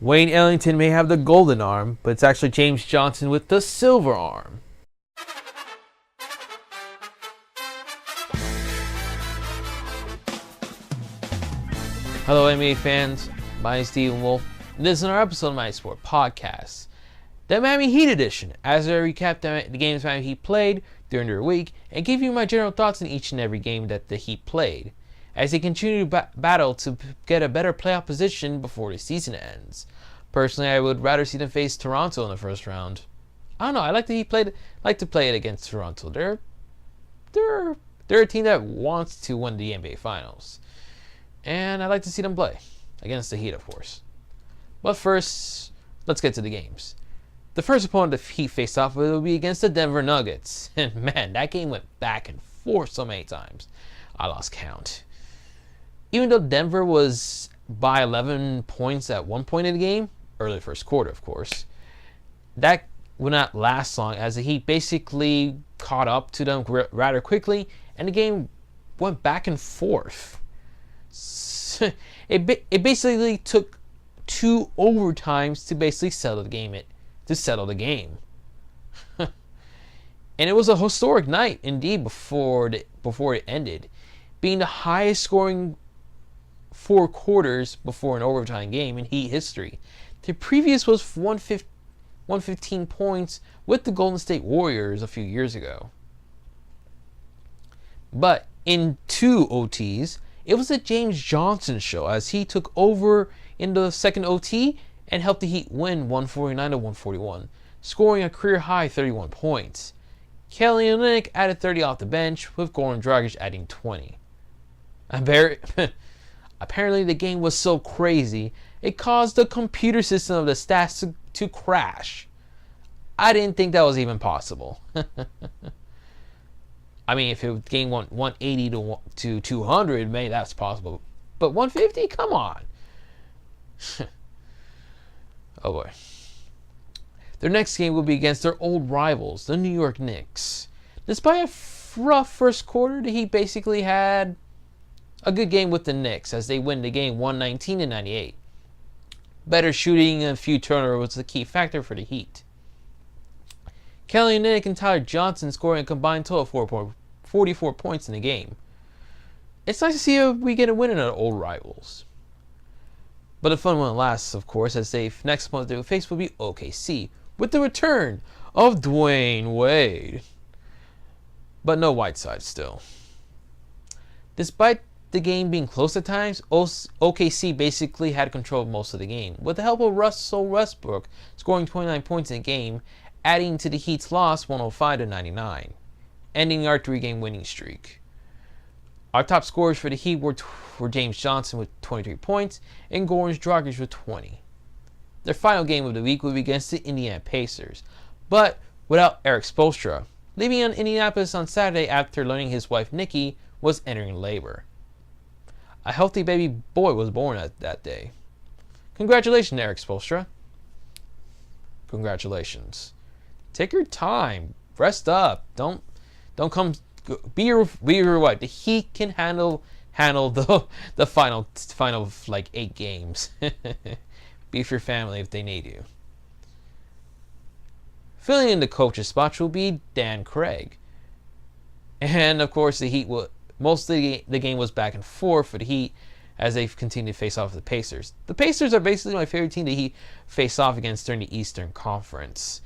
Wayne Ellington may have the golden arm, but it's actually James Johnson with the silver arm. Hello NBA fans, my name is Stephen Wolf, and this is another episode of my sport podcast, the Miami Heat edition, as I recap the games Miami Heat played during their week and give you my general thoughts on each and every game that the Heat played, as they continue to battle to get a better playoff position before the season ends. Personally, I would rather see them face Toronto in the first round. I don't know, I like to play it against Toronto. They're a team that wants to win the NBA Finals. And I'd like to see them play. Against the Heat, of course. But first, let's get to the games. The first opponent the Heat faced off with will be against the Denver Nuggets. And man, that game went back and forth so many times. I lost count. Even though Denver was by 11 points at one point in the game, early first quarter, of course, that would not last long as the Heat basically caught up to them rather quickly, and the game went back and forth. It basically took 2 overtimes to basically settle the game. And it was a historic night indeed before it ended, being the highest scoring 4 quarters before an overtime game in Heat history. The previous was 115 points with the Golden State Warriors a few years ago. But in 2 OTs, it was a James Johnson show as he took over in the second OT and helped the Heat win 149-141, scoring a career-high 31 points. Kelly Olynyk added 30 off the bench, with Goran Dragic adding 20. Apparently the game was so crazy, it caused the computer system of the stats to crash. I didn't think that was even possible. I mean, if the game went 180 to 200, maybe that's possible. But 150? Come on. Oh boy. Their next game will be against their old rivals, the New York Knicks. Despite a rough first quarter, the Heat basically had a good game with the Knicks as they win the game 119-98. Better shooting and a few turnovers was the key factor for the Heat. Kelly Olynyk and Tyler Johnson scoring a combined total of 44 points in the game. It's nice to see if we get a win in our old rivals. But the fun one lasts, of course, as the next opponent they will face will be OKC, with the return of Dwayne Wade. But no Whiteside still. Despite the game being close at times, OKC basically had control of most of the game, with the help of Russell Westbrook scoring 29 points in the game, adding to the Heat's loss 105-99, ending our 3-game winning streak. Our top scorers for the Heat were James Johnson with 23 points and Goran Dragic with 20. Their final game of the week will be against the Indiana Pacers, but without Eric Spoelstra, leaving in Indianapolis on Saturday after learning his wife Nikki was entering labor. A healthy baby boy was born that day. Congratulations, Eric Spoelstra. Congratulations. Take your time. Rest up. Don't come. Be your wife. The Heat can handle the final like 8 games. Be with your family if they need you. Filling in the coach's spot will be Dan Craig. And of course the Heat will mostly the game was back and forth for the Heat as they continue to face off with the Pacers. The Pacers are basically my favorite team the Heat face off against during the Eastern Conference.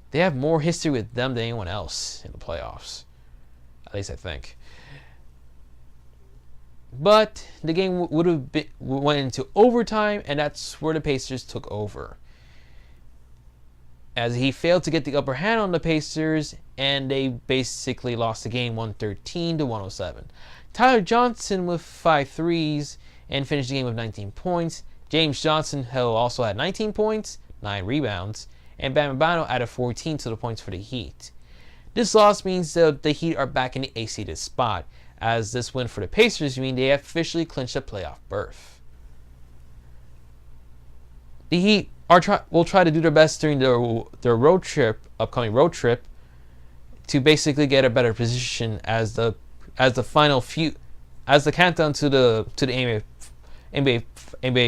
They have more history with them than anyone else in the playoffs. At least I think. But the game went into overtime, and that's where the Pacers took over. As he failed to get the upper hand on the Pacers, and they basically lost the game 113-107. Tyler Johnson with 5 threes and finished the game with 19 points. James Johnson also had 19 points, 9 rebounds, and Bam Adebayo added 14 to the points for the Heat. This loss means that the Heat are back in the 8th-seeded spot, as this win for the Pacers means they have officially clinched a playoff berth. The Heat will try to do their best during their upcoming road trip, to basically get a better position as the countdown to the NBA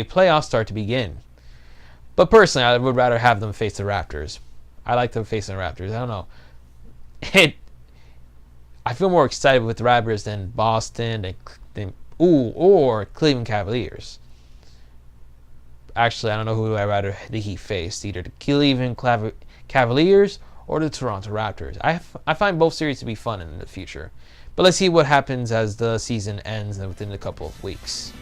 playoffs start to begin. But personally, I would rather have them face the Raptors. I like them facing the Raptors. I don't know. I feel more excited with the Raptors than Boston or Cleveland Cavaliers. Actually, I don't know who I'd rather the Heat face, either the Cleveland Cavaliers or the Toronto Raptors. I find both series to be fun in the future. But let's see what happens as the season ends within a couple of weeks.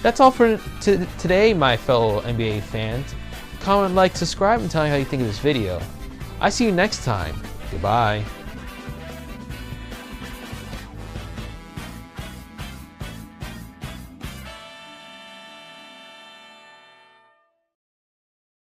That's all for today, my fellow NBA fans. Comment, like, subscribe, and tell me how you think of this video. I see you next time. Goodbye.